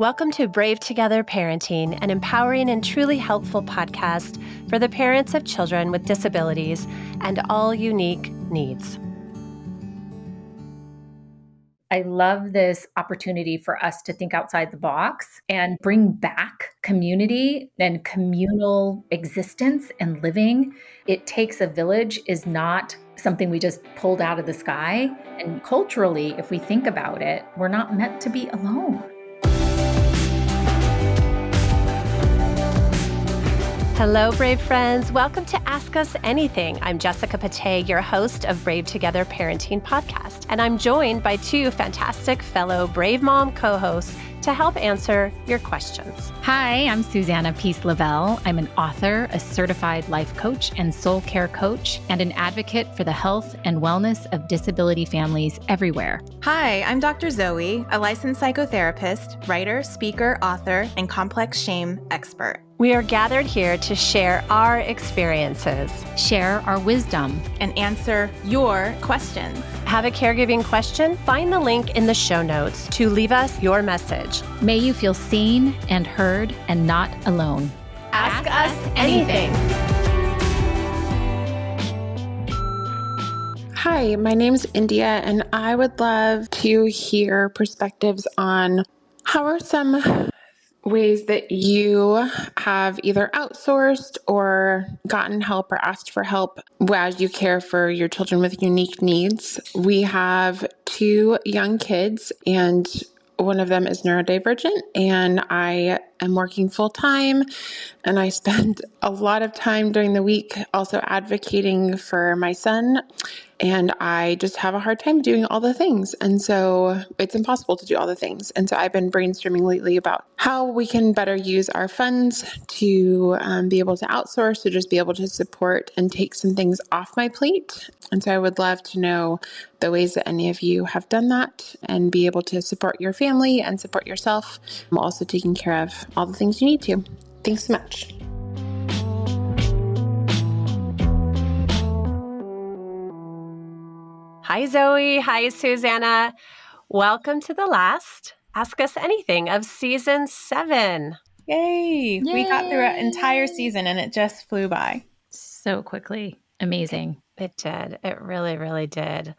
Welcome to Brave Together Parenting, an empowering and truly helpful podcast for the parents of children with disabilities and all unique needs. I love this opportunity for us to think outside the box and bring back community and communal existence and living. It takes a village is not something we just pulled out of the sky. And culturally, if we think about it, we're not meant to be alone. Hello, Brave friends. Welcome to Ask Us Anything. I'm Jessica Pate, your host of Brave Together Parenting Podcast, and I'm joined by two fantastic fellow Brave Mom co-hosts to help answer your questions. Hi, I'm Susanna Peace Lavelle. I'm an author, a certified life coach and soul care coach, and an advocate for the health and wellness of disability families everywhere. Hi, I'm Dr. Zoe, a licensed psychotherapist, writer, speaker, author, and complex shame expert. We are gathered here to share our experiences, share our wisdom, and answer your questions. Have a caregiving question? Find the link in the show notes to leave us your message. May you feel seen and heard and not alone. Ask us anything. Hi, my name's India, and I would love to hear perspectives on how are some ways that you have either outsourced or gotten help or asked for help as you care for your children with unique needs. We have two young kids, and one of them is neurodivergent, and I am working full time, and I spend a lot of time during the week also advocating for my son, and I just have a hard time doing all the things. And so it's impossible to do all the things. And so I've been brainstorming lately about how we can better use our funds to be able to outsource, to just be able to support and take some things off my plate. And so I would love to know the ways that any of you have done that and be able to support your family and support yourself, while also taking care of all the things you need to. Thanks so much. Hi, Zoe. Hi, Susanna. Welcome to the last Ask Us Anything of season 7. Yay! We got through an entire season and it just flew by. So quickly. Amazing. It did. It really, really did.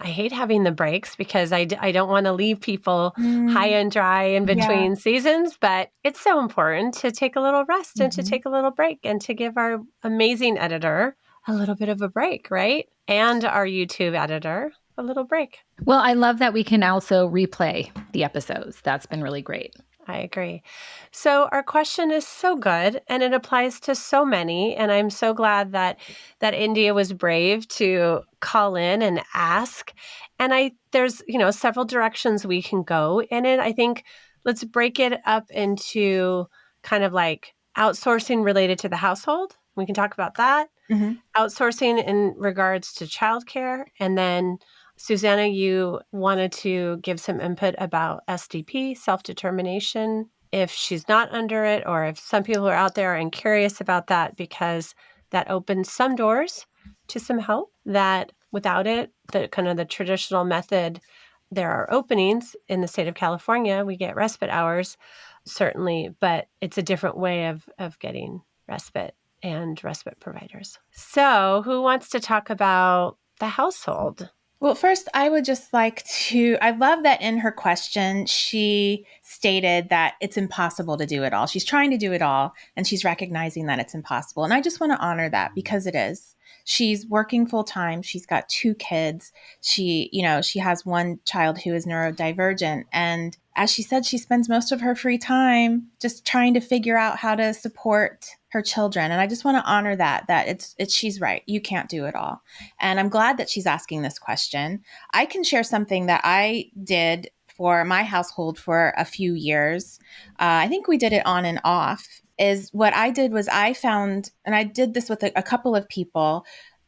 I hate having the breaks because I don't want to leave people high and dry in between seasons, but it's so important to take a little rest and to take a little break and to give our amazing editor a little bit of a break, right? And our YouTube editor a little break. Well, I love that we can also replay the episodes. That's been really great. I agree. So our question is so good, and it applies to so many. And I'm so glad that India was brave to call in and ask. And there's several directions we can go in it. I think let's break it up into kind of like outsourcing related to the household. We can talk about that. Outsourcing in regards to childcare, and then Susanna, you wanted to give some input about SDP, self-determination, if she's not under it, or if some people are out there and curious about that, because that opens some doors to some help that without it, the kind of the traditional method, there are openings in the state of California. We get respite hours, certainly, but it's a different way of getting respite and respite providers. So who wants to talk about the household? Well, first, I would just like to, I love that in her question, she stated that it's impossible to do it all. She's trying to do it all, and she's recognizing that it's impossible. And I just want to honor that because it is. She's working full time. She's got 2 kids. She has one child who is neurodivergent. And as she said, she spends most of her free time just trying to figure out how to support her children. And I just want to honor that it's she's right. You can't do it all. And I'm glad that she's asking this question. I can share something that I did for my household for a few years. I think we did it on and off. Is what I did was I found, and I did this with a couple of people,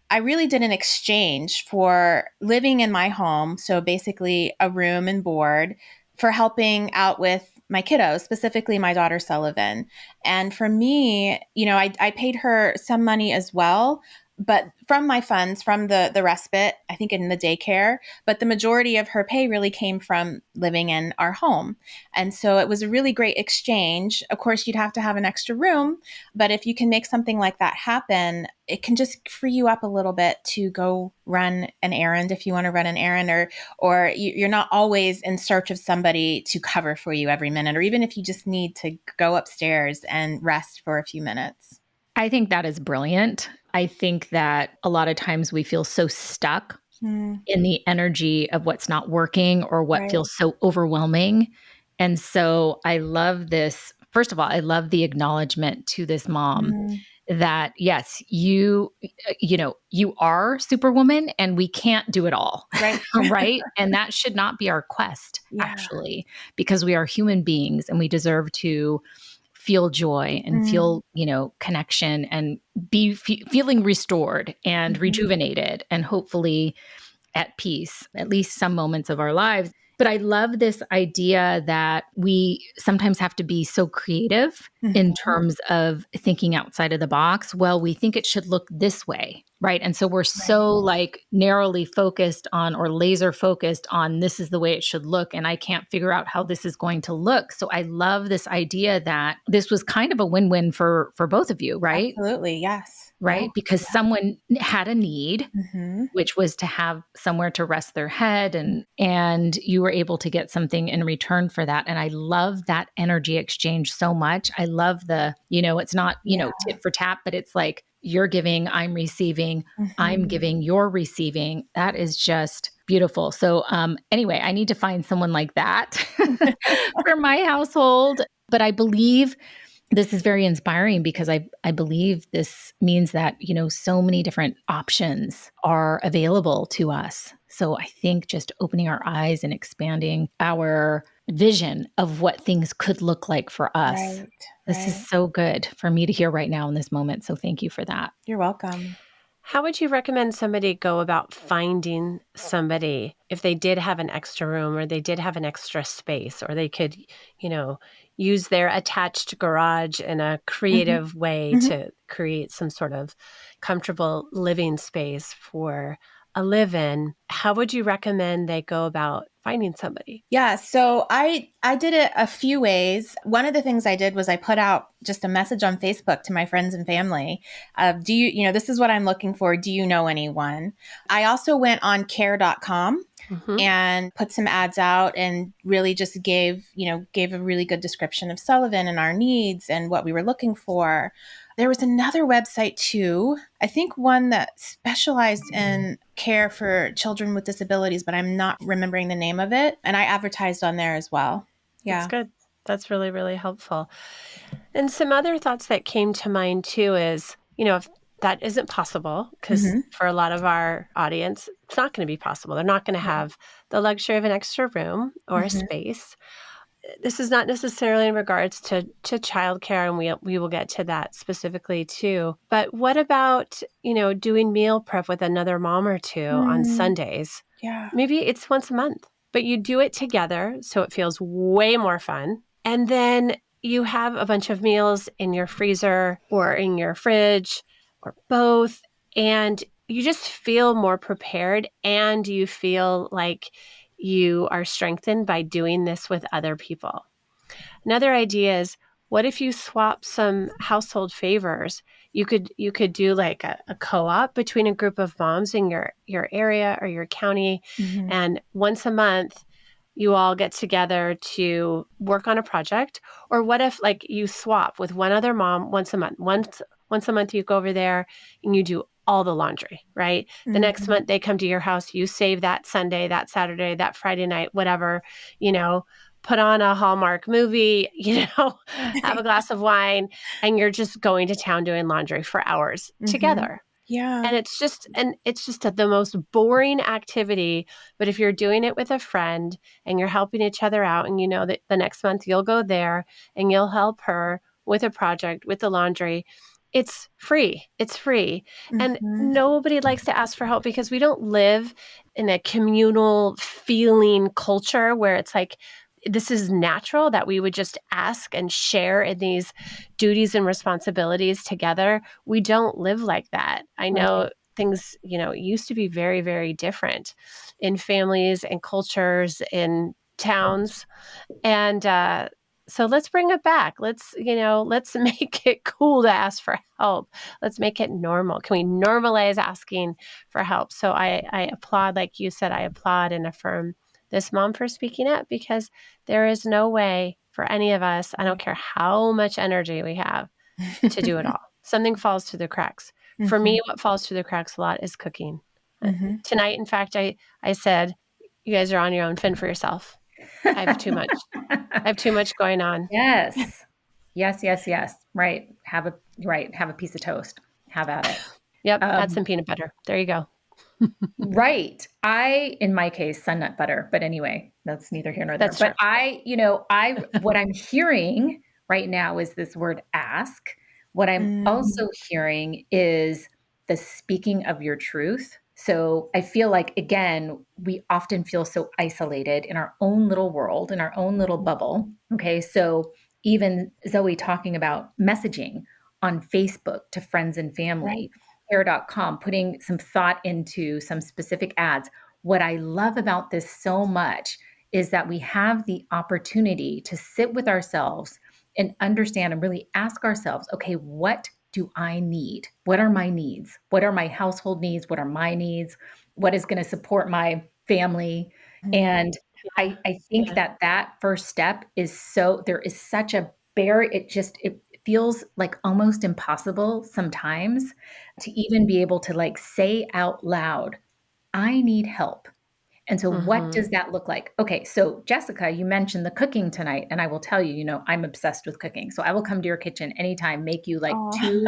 I really did an exchange for living in my home. So basically a room and board for helping out with my kiddos, specifically my daughter Sullivan. And for me, I paid her some money as well. but from my funds, from the respite, I think in the daycare, but the majority of her pay really came from living in our home. And so it was a really great exchange. Of course, you'd have to have an extra room, but if you can make something like that happen, it can just free you up a little bit to go run an errand if you want to run an errand, or you're not always in search of somebody to cover for you every minute, or even if you just need to go upstairs and rest for a few minutes. I think that is brilliant. I think that a lot of times we feel so stuck in the energy of what's not working or what Right. feels so overwhelming. And so I love this. First of all, I love the acknowledgement to this mom that yes, you are Superwoman and we can't do it all. Right. Right. And that should not be our quest, actually, because we are human beings and we deserve to feel joy and feel, connection and be feeling restored and rejuvenated and hopefully at peace, at least some moments of our lives. But I love this idea that we sometimes have to be so creative in terms of thinking outside of the box. Well, we think it should look this way, right? And so we're so like narrowly focused on or laser focused on this is the way it should look. And I can't figure out how this is going to look. So I love this idea that this was kind of a win-win for both of you, right? Absolutely. Yes. Right? Yeah. Because someone had a need, which was to have somewhere to rest their head, and you were able to get something in return for that. And I love that energy exchange so much. I love the, it's not, tit for tat, but it's like you're giving, I'm receiving, I'm giving, you're receiving. That is just beautiful. So anyway, I need to find someone like that for my household. But I believe this is very inspiring because I believe this means that, so many different options are available to us. So I think just opening our eyes and expanding our vision of what things could look like for us. Right. This is so good for me to hear right now in this moment. So thank you for that. You're welcome. How would you recommend somebody go about finding somebody if they did have an extra room or they did have an extra space or they could, use their attached garage in a creative way to create some sort of comfortable living space for a live-in? How would you recommend they go about finding somebody? Yeah, so I did it a few ways. One of the things I did was I put out just a message on Facebook to my friends and family. Do you, this is what I'm looking for. Do you know anyone? I also went on care.com and put some ads out and really just gave a really good description of Sullivan and our needs and what we were looking for. There was another website too, I think one that specialized in care for children with disabilities, but I'm not remembering the name of it. And I advertised on there as well. Yeah. That's good. That's really, really helpful. And some other thoughts that came to mind too is, if that isn't possible, because for a lot of our audience, it's not going to be possible. They're not going to have the luxury of an extra room or a space. This is not necessarily in regards to childcare, and we will get to that specifically too. But what about, doing meal prep with another mom or two on Sundays? Yeah. Maybe it's once a month, but you do it together so it feels way more fun. And then you have a bunch of meals in your freezer or in your fridge or both, and you just feel more prepared and you feel like you are strengthened by doing this with other people. Another idea is, what if you swap some household favors? You could do like a co-op between a group of moms in your area or your county, and once a month you all get together to work on a project. Or what if like you swap with one other mom once a month? Once a month you go over there and you do all the laundry, right? The next month they come to your house, you save that Sunday, that Saturday, that Friday night, whatever, put on a Hallmark movie, have a glass of wine, and you're just going to town doing laundry for hours together. Yeah. And it's just the most boring activity. But if you're doing it with a friend and you're helping each other out, and that the next month you'll go there and you'll help her with a project, with the laundry, it's free. It's free. And nobody likes to ask for help because we don't live in a communal feeling culture where it's like, this is natural that we would just ask and share in these duties and responsibilities together. We don't live like that. I know things, used to be very, very different in families and cultures, in towns. And so let's bring it back. Let's make it cool to ask for help. Let's make it normal. Can we normalize asking for help? So I applaud, like you said, I applaud and affirm this mom for speaking up, because there is no way for any of us, I don't care how much energy we have, to do it all. Something falls through the cracks. For me, what falls through the cracks a lot is cooking. Tonight, in fact, I said, you guys are on your own. Fend for yourself. I have too much. I have too much going on. Yes. Yes, yes, yes. Right. Have a piece of toast. Have at it. Yep. Add some peanut butter. There you go. Right. In my case, sun nut butter. But anyway, that's neither here nor there. That's But true. what I'm hearing right now is this word ask. What I'm also hearing is the speaking of your truth. So I feel like, again, we often feel so isolated in our own little world, in our own little bubble. Okay. So even Zoe talking about messaging on Facebook to friends and family, care.com, putting some thought into some specific ads. What I love about this so much is that we have the opportunity to sit with ourselves and understand and really ask ourselves, okay, what do I need? What are my needs? What are my household needs? What are my needs? What is going to support my family? And I think that first step there is such a barrier. It feels like almost impossible sometimes to even be able to like say out loud, I need help. And so what does that look like? Okay, so Jessica, you mentioned the cooking tonight, and I will tell you, I'm obsessed with cooking. So I will come to your kitchen anytime, make you like two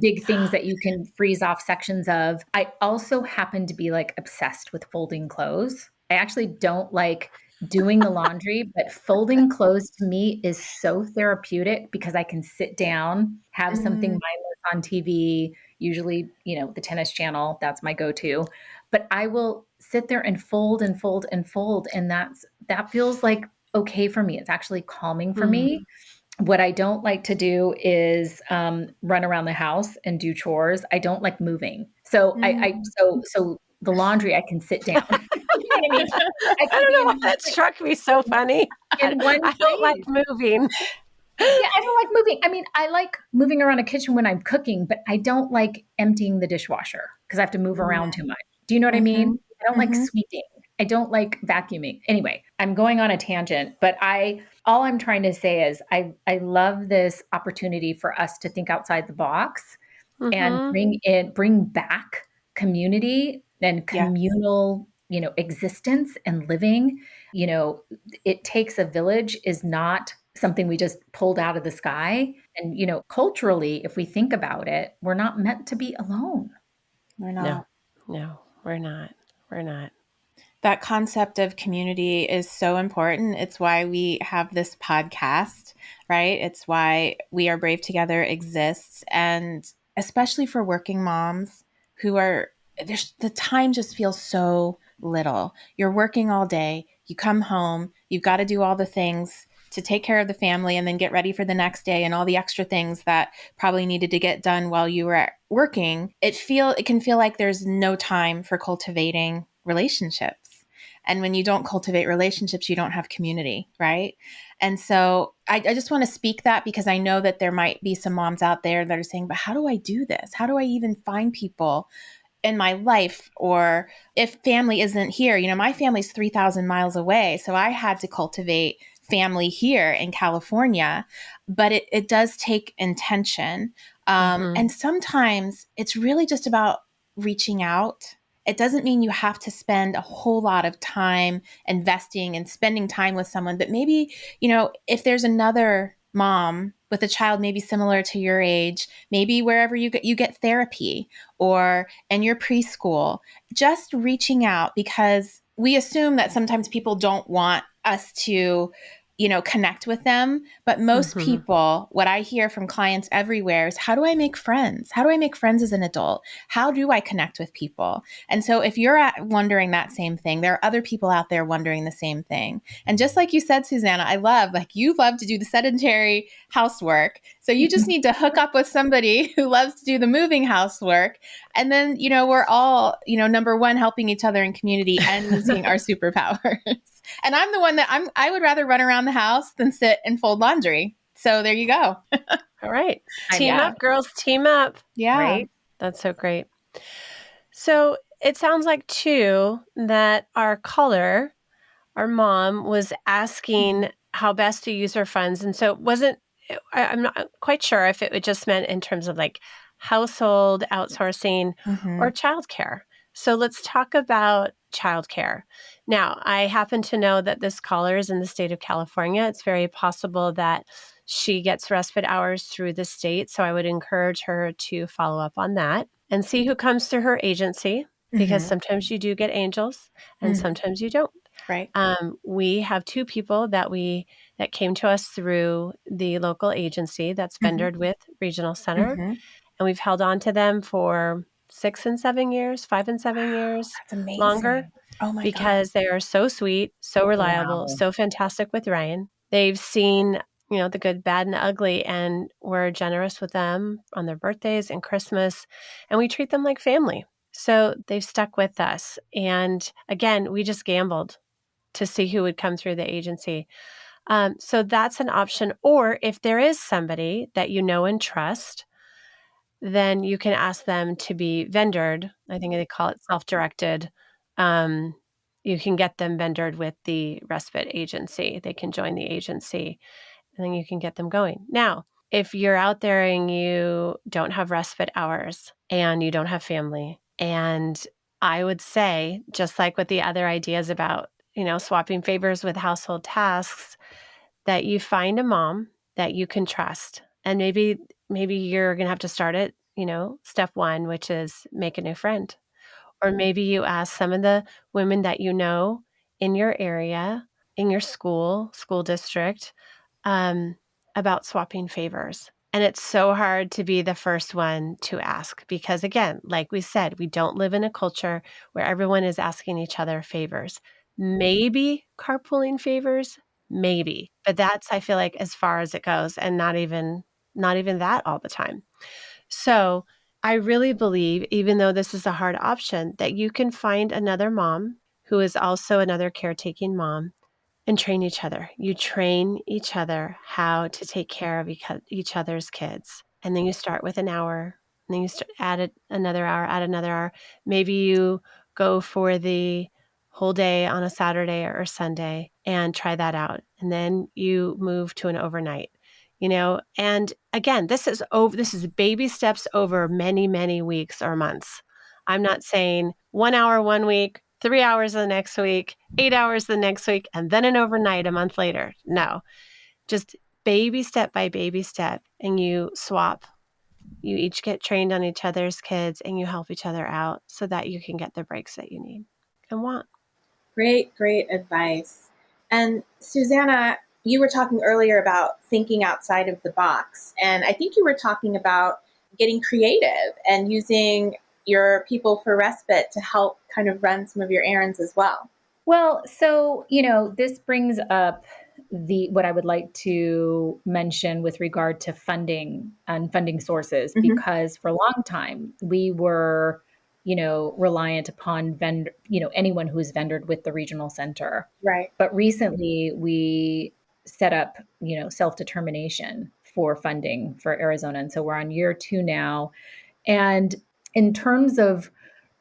big things that you can freeze off sections of. I also happen to be like obsessed with folding clothes. I actually don't like doing the laundry, but folding clothes to me is so therapeutic because I can sit down, have something mindless on TV, usually, the tennis channel, that's my go-to. But I will sit there and fold and fold and fold. And that feels like okay for me. It's actually calming for me. What I don't like to do is run around the house and do chores. I don't like moving. So so the laundry, I can sit down. You know what I mean? I I can don't be know why that struck me so funny. in one I don't like place. moving. Yeah, I don't like moving. I mean, I like moving around a kitchen when I'm cooking, but I don't like emptying the dishwasher because I have to move around too much. Do you know what I mean? I don't like sweeping. I don't like vacuuming. Anyway, I'm going on a tangent, but all I'm trying to say is I love this opportunity for us to think outside the box and bring back community and communal, existence and living. It takes a village is not something we just pulled out of the sky. And, culturally, if we think about it, we're not meant to be alone. We're not. No, we're not. We're not. That concept of community is so important. It's why we have this podcast, right? It's why We Are Brave Together exists. And especially for working moms the time just feels so little. You're working all day, you come home, you've got to do all the things to take care of the family and then get ready for the next day and all the extra things that probably needed to get done while you were working. It can feel like there's no time for cultivating relationships. And when you don't cultivate relationships, you don't have community, right? And so I just want to speak that because I know that there might be some moms out there that are saying, but how do I do this? How do I even find people in my life? Or if family isn't here, my family's 3,000 miles away. So I had to cultivate family here in California, but it does take intention. And sometimes it's really just about reaching out. It doesn't mean you have to spend a whole lot of time investing and spending time with someone, but maybe, if there's another mom with a child maybe similar to your age, maybe wherever you get therapy or in your preschool, just reaching out, because we assume that sometimes people don't want us to connect with them. But most Mhm. people, what I hear from clients everywhere is, how do I make friends? How do I make friends as an adult? How do I connect with people? And so if you're wondering that same thing, there are other people out there wondering the same thing. And just like you said, Susanna, I love, like, you love to do the sedentary housework. So you just need to hook up with somebody who loves to do the moving housework. And then, we're all, number one, helping each other in community and using our superpowers. And I'm the one that I would rather run around the house than sit and fold laundry. So there you go. All right. I Team love Yeah. up, girls, team up. Yeah. right? That's so great. So it sounds like, too, that our caller, our mom, was asking how best to use her funds. And so I'm not quite sure if it just meant in terms of like household outsourcing or childcare. So let's talk about childcare. Now, I happen to know that this caller is in the state of California. It's very possible that she gets respite hours through the state. So I would encourage her to follow up on that and see who comes through her agency, because sometimes you do get angels and sometimes you don't. Right. We have two people that came to us through the local agency that's vendored with Regional Center, and we've held on to them for 6 and 7 years, 5 and 7 years, That's amazing. longer, Oh my God. because they are so sweet, so reliable, Wow. so fantastic with Ryan. They've seen, the good, bad, and ugly, and we're generous with them on their birthdays and Christmas, and we treat them like family. So they've stuck with us. And again, we just gambled to see who would come through the agency. So that's an option. Or if there is somebody that you know and trust, then you can ask them to be vendored. I think they call it self-directed. You can get them vendored with the respite agency. They can join the agency, and then you can get them going. Now, if you're out there and you don't have respite hours and you don't have family, and I would say, just like with the other ideas about, swapping favors with household tasks, that you find a mom that you can trust. And maybe you're going to have to start at, step one, which is make a new friend. Or maybe you ask some of the women that you know in your area, in your school district, um, about swapping favors. And it's so hard to be the first one to ask because, again, like we said, we don't live in a culture where everyone is asking each other favors. Maybe carpooling favors, maybe, but that's, I feel like, as far as it goes, and not even that all the time. So I really believe, even though this is a hard option, that you can find another mom who is also another caretaking mom and train each other. You train each other how to take care of each other's kids. And then you start with an hour, and then you another hour, add another hour. Maybe you go for the whole day on a Saturday or Sunday and try that out. And then you move to an overnight. And again, this is baby steps over many, many weeks or months. I'm not saying 1 hour one week, 3 hours the next week, 8 hours the next week, and then an overnight a month later. No, just baby step by baby step, and you swap. You each get trained on each other's kids, and you help each other out so that you can get the breaks that you need and want. Great, great advice. And Susanna, you were talking earlier about thinking outside of the box. And I think you were talking about getting creative and using your people for respite to help kind of run some of your errands as well. Well, so, this brings up what I would like to mention with regard to funding and funding sources, because for a long time we were, reliant upon anyone who is vendored with the regional center. Right. But recently we set up, self-determination for funding for Arizona. And so we're on year 2 now. And in terms of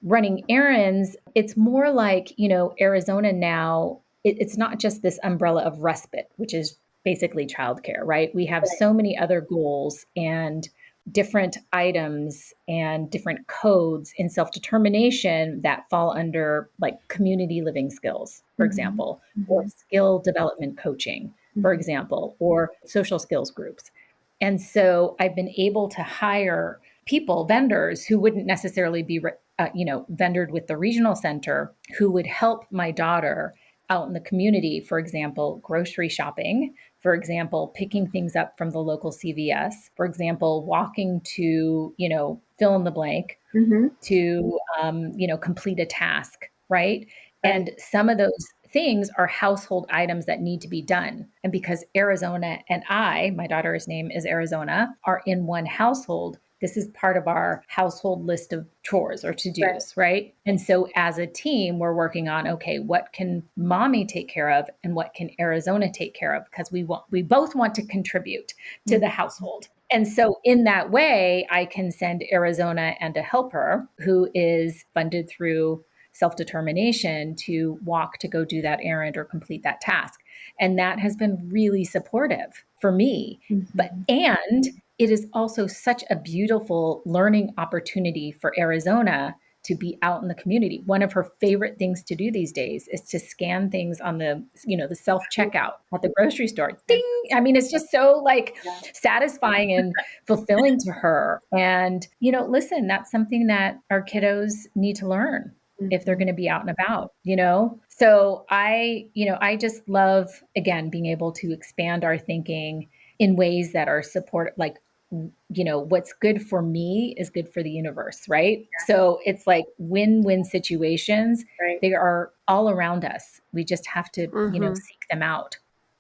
running errands, it's more like, Arizona now, it's not just this umbrella of respite, which is basically childcare, right? We have so many other goals and different items and different codes in self-determination that fall under like community living skills, for example, or skill development coaching, for example, or social skills groups. And so I've been able to hire vendors who wouldn't necessarily be, vendored with the regional center, who would help my daughter out in the community, for example, grocery shopping, for example, picking things up from the local CVS, for example, walking to, fill in the blank Mm-hmm. to, complete a task, right? Right. And some of those things are household items that need to be done. And because Arizona and my daughter's name is Arizona, are in one household, this is part of our household list of chores or to Right. dos, right? And so as a team, we're working on, okay, what can mommy take care of and what can Arizona take care of? Because we both want to contribute to the household. And so in that way, I can send Arizona and a helper who is funded through self-determination to walk to go do that errand or complete that task. And that has been really supportive for me. And it is also such a beautiful learning opportunity for Arizona to be out in the community. One of her favorite things to do these days is to scan things on the self-checkout at the grocery store. Ding! I mean, it's just so satisfying and fulfilling to her. And, listen, that's something that our kiddos need to learn if they're going to be out and about, So I just love, again, being able to expand our thinking in ways that are what's good for me is good for the universe, right? Yeah. So it's like win-win situations. Right. They are all around us. We just have to, seek them out.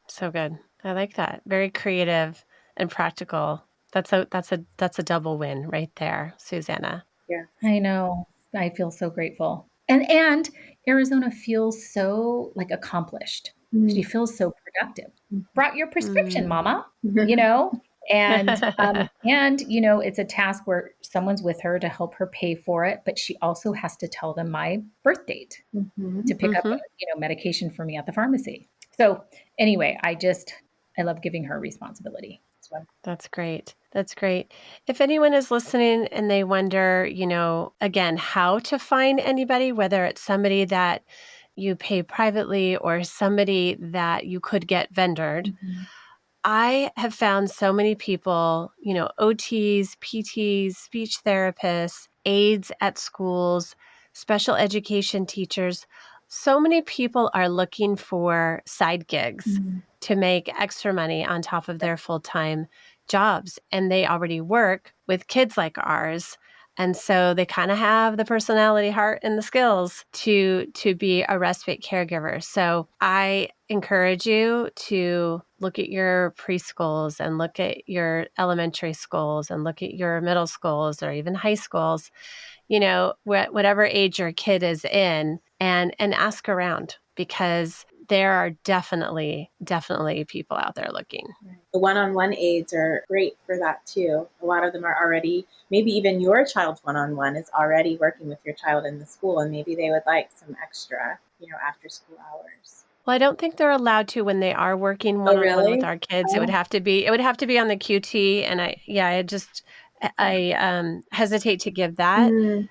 So good. I like that. Very creative and practical. That's a double win right there, Susanna. Yeah. I know. I feel so grateful. And Arizona feels so accomplished. She feels so productive. Brought your prescription, mama, and it's a task where someone's with her to help her pay for it, but she also has to tell them my birth date to pick up medication for me at the pharmacy. So anyway, I love giving her responsibility. That's great. That's great. If anyone is listening and they wonder, again, how to find anybody, whether it's somebody that you pay privately or somebody that you could get vendored, I have found so many people, OTs, PTs, speech therapists, aides at schools, special education teachers. So many people are looking for side gigs to make extra money on top of their full-time jobs. And they already work with kids like ours. And so they kind of have the personality, heart, and the skills to be a respite caregiver. So I encourage you to look at your preschools and look at your elementary schools and look at your middle schools or even high schools, whatever age your kid is in, and ask around, because there are definitely people out there looking. The one-on-one aides are great for that too. A lot of them are already, maybe even your child's one-on-one is already working with your child in the school, and maybe they would like some extra, after school hours. Well, I don't think they're allowed to when they are working one-on-one with our kids. It would have to be on the QT, and I hesitate to give that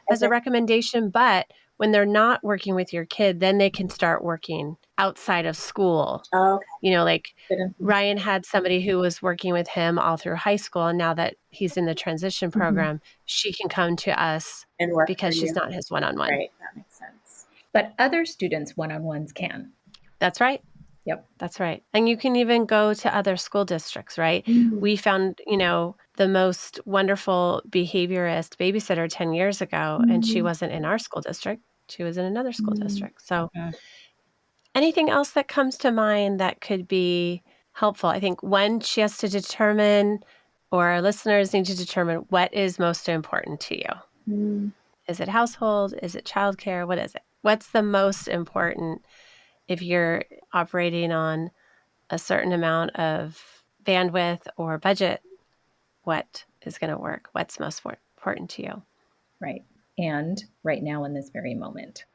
as a recommendation. But when they're not working with your kid, then they can start working outside of school. Oh, okay. Like Ryan had somebody who was working with him all through high school, and now that he's in the transition program, she can come to us and work because she's not his one-on-one. Right, that makes sense. But other students' one-on-ones can. That's right. Yep. That's right. And you can even go to other school districts, right? We found, the most wonderful behaviorist babysitter 10 years ago, and she wasn't in our school district. She was in another school district. So anything else that comes to mind that could be helpful? I think one, she has to determine, or our listeners need to determine, what is most important to you. Is it household? Is it childcare? What is it? What's the most important if you're operating on a certain amount of bandwidth or budget? What is going to work? What's most important to you? Right. And right now in this very moment,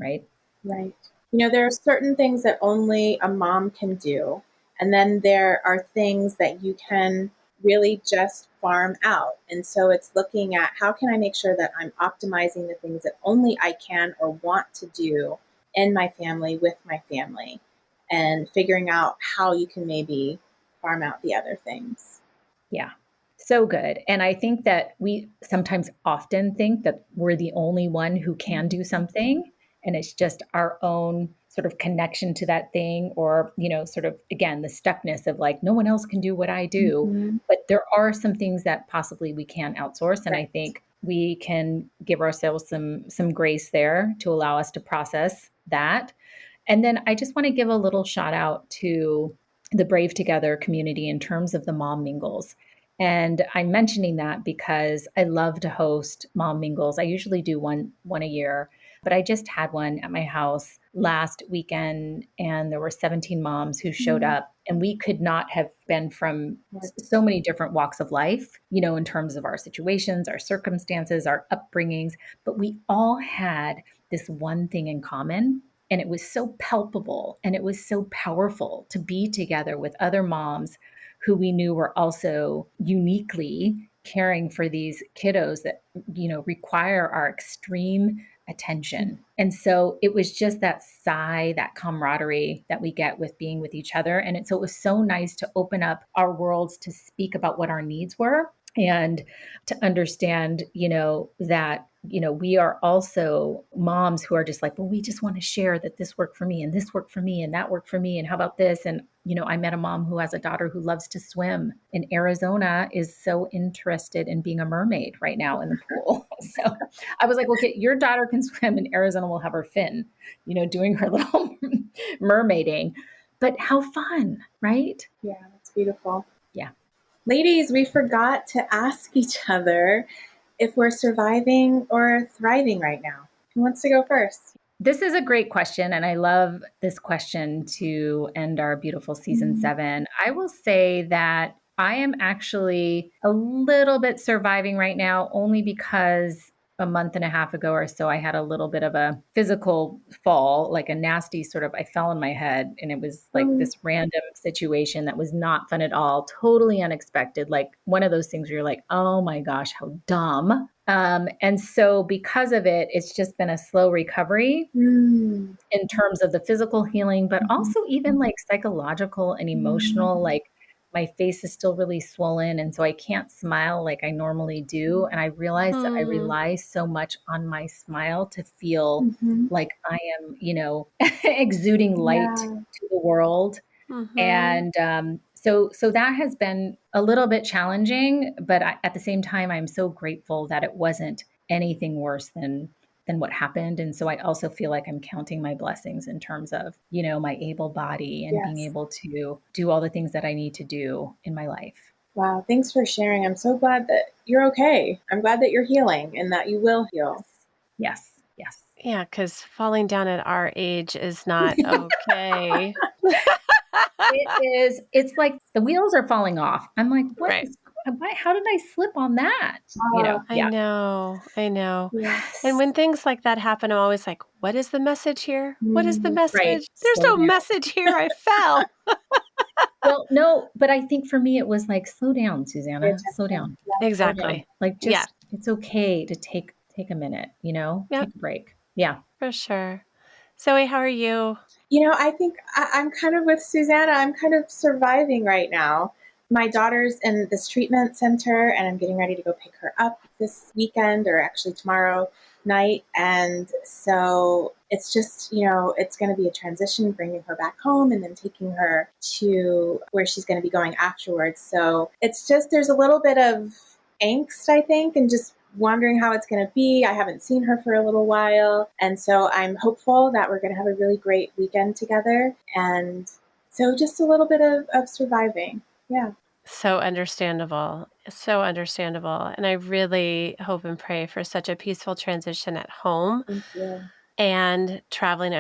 right? Right. There are certain things that only a mom can do. And then there are things that you can really just farm out. And so it's looking at, how can I make sure that I'm optimizing the things that only I can or want to do in my family, with my family, and figuring out how you can maybe farm out the other things. Yeah. So good. And I think that we sometimes often think that we're the only one who can do something, and it's just our own sort of connection to that thing, or, sort of, again, the stuckness of like, no one else can do what I do. Mhm. But there are some things that possibly we can outsource. And I Right. think we can give ourselves some grace there to allow us to process that. And then I just want to give a little shout out to the Brave Together community in terms of the mom mingles. And I'm mentioning that because I love to host mom mingles. I usually do one a year, but I just had one at my house last weekend, and there were 17 moms who showed Mhm. up, and we could not have been from so many different walks of life, in terms of our situations, our circumstances, our upbringings, but we all had this one thing in common. And it was so palpable and it was so powerful to be together with other moms who we knew were also uniquely caring for these kiddos that, require our extreme attention. And so it was just that sigh, that camaraderie that we get with being with each other. And so it was so nice to open up our worlds to speak about what our needs were, and to understand, that, we are also moms who are just like, well, we just want to share that this worked for me and this worked for me and that worked for me. And how about this? And, I met a mom who has a daughter who loves to swim in Arizona, is so interested in being a mermaid right now in the pool. So I was like, okay, your daughter can swim in Arizona. We'll have her fin, doing her little mermaiding. But how fun, right? Yeah, that's beautiful. Yeah. Ladies, we forgot to ask each other if we're surviving or thriving right now. Who wants to go first? This is a great question, and I love this question to end our beautiful season 7. I will say that I am actually a little bit surviving right now, only because a month and a half ago or so, I had a little bit of a physical fall, like a nasty sort of, I fell on my head, and it was like this random situation that was not fun at all, totally unexpected, like one of those things where you're like, oh my gosh, how dumb. And so because of it, it's just been a slow recovery in terms of the physical healing, but also even like psychological and emotional. Like my face is still really swollen, and so I can't smile like I normally do. And I realize that I rely so much on my smile to feel like I am, exuding light to the world. And so that has been a little bit challenging, but at the same time, I'm so grateful that it wasn't anything worse than what happened. And so I also feel like I'm counting my blessings in terms of, my able body and being Yes. able to do all the things that I need to do in my life. Wow, thanks for sharing. I'm so glad that you're okay. I'm glad that you're healing and that you will heal. Yes. Yes. Yeah, because falling down at our age is not okay. It's like the wheels are falling off. I'm like, Right. how did I slip on that? I know. Yes. And when things like that happen, I'm always like, what is the message here? What is the Right. message? There's Slow no down. message here. I fell. Well, no, but I think for me, it was like, slow down, Pay Susanna, attention. slow down. Yeah. Slow down. Exactly. Like, Yeah. just, it's okay to take a minute, Yep. take a break. Yeah. For sure. Zoe, how are you? I think I'm kind of with Susanna. I'm kind of surviving right now. My daughter's in this treatment center, and I'm getting ready to go pick her up this weekend, or actually tomorrow night. And so it's just, it's going to be a transition, bringing her back home and then taking her to where she's going to be going afterwards. So it's just, there's a little bit of angst, I think, and just wondering how it's going to be. I haven't seen her for a little while. And so I'm hopeful that we're going to have a really great weekend together. And so just a little bit of surviving. Yeah. So understandable. So understandable. And I really hope and pray for such a peaceful transition at home. Thank you. And traveling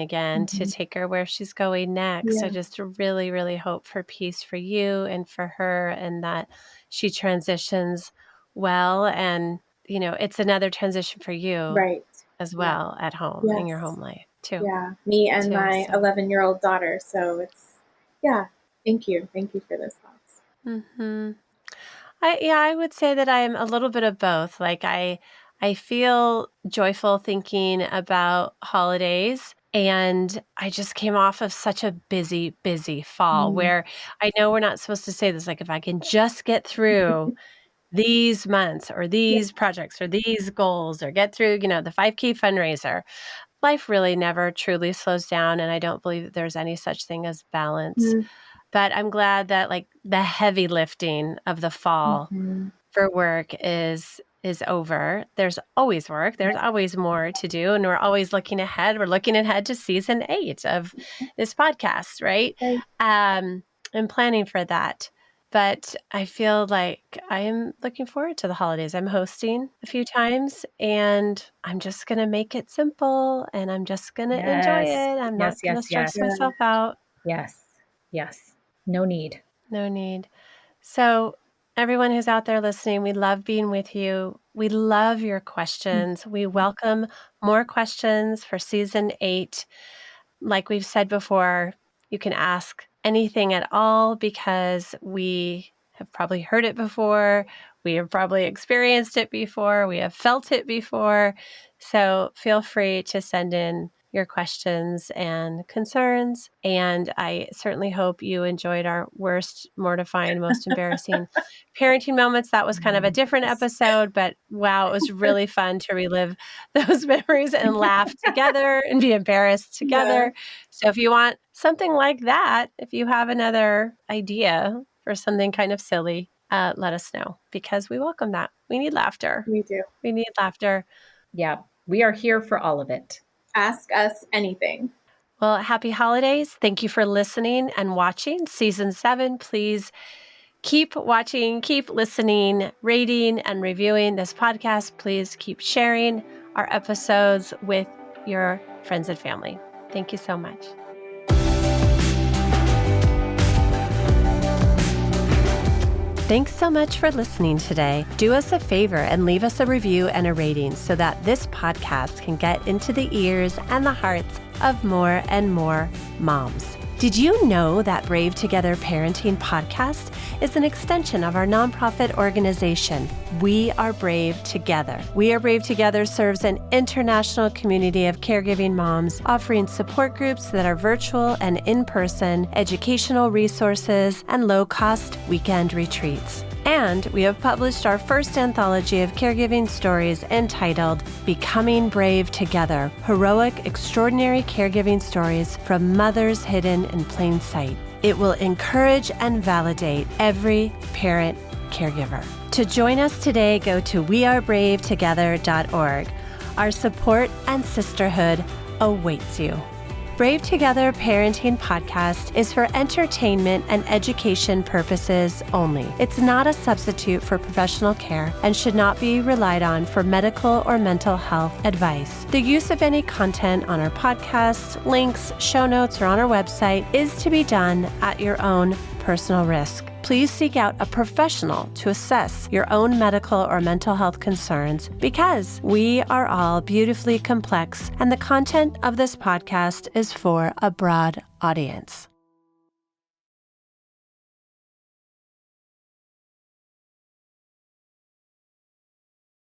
again to take her where she's going next. I Yeah. just really, really hope for peace for you and for her, and that she transitions well. And, it's another transition for you Right. as Yeah. well at home in your Yes. home life too. Yeah. Me and my So. 11-year-old daughter. So it's, yeah. Thank you. Thank you for those thoughts. Mm-hmm. I would say that I'm a little bit of both. Like I feel joyful thinking about holidays, and I just came off of such a busy, busy fall where I know we're not supposed to say this, like if I can just get through these months or Yeah. these projects or these goals or get through, the 5K fundraiser, life really never truly slows down, and I don't believe that there's any such thing as balance. But I'm glad that like the heavy lifting of the fall Mm-hmm. for work is over. There's always work. There's always more to do, and we're always looking ahead. We're looking ahead to season 8 of this podcast, right? Right. And planning for that. But I feel like I'm looking forward to the holidays. I'm hosting a few times, and I'm just going to make it simple, and I'm just going to enjoy Yes. it. I'm not Yes, going to yes, yes. stress myself out. Yes. Yes. No need. No need. So, everyone who's out there listening, we love being with you. We love your questions. We welcome more questions for season 8. Like we've said before, you can ask anything at all because we have probably heard it before. We have probably experienced it before. We have felt it before. So feel free to send in your questions and concerns. And I certainly hope you enjoyed our worst, mortifying, most embarrassing parenting moments. That was kind of a different episode, but wow, it was really fun to relive those memories and laugh together and be embarrassed Yeah. together. So if you want something like that, if you have another idea for something kind of silly, let us know because we welcome that. We need laughter. We do. We need laughter. Yeah. We are here for all of it. Ask us anything. Well, happy holidays. Thank you for listening and watching season 7. Please keep watching, keep listening, rating, and reviewing this podcast. Please keep sharing our episodes with your friends and family. Thank you so much. Thanks so much for listening today. Do us a favor and leave us a review and a rating so that this podcast can get into the ears and the hearts of more and more moms. Did you know that Brave Together Parenting Podcast is an extension of our nonprofit organization, We Are Brave Together? We Are Brave Together serves an international community of caregiving moms, offering support groups that are virtual and in-person, educational resources, and low-cost weekend retreats. And we have published our first anthology of caregiving stories entitled Becoming Brave Together, Heroic, Extraordinary Caregiving Stories from Mothers Hidden in Plain Sight. It will encourage and validate every parent caregiver. To join us today, go to wearebravetogether.org. Our support and sisterhood awaits you. Brave Together Parenting Podcast is for entertainment and education purposes only. It's not a substitute for professional care and should not be relied on for medical or mental health advice. The use of any content on our podcasts, links, show notes, or on our website is to be done at your own personal risk. Please seek out a professional to assess your own medical or mental health concerns because we are all beautifully complex and the content of this podcast is for a broad audience.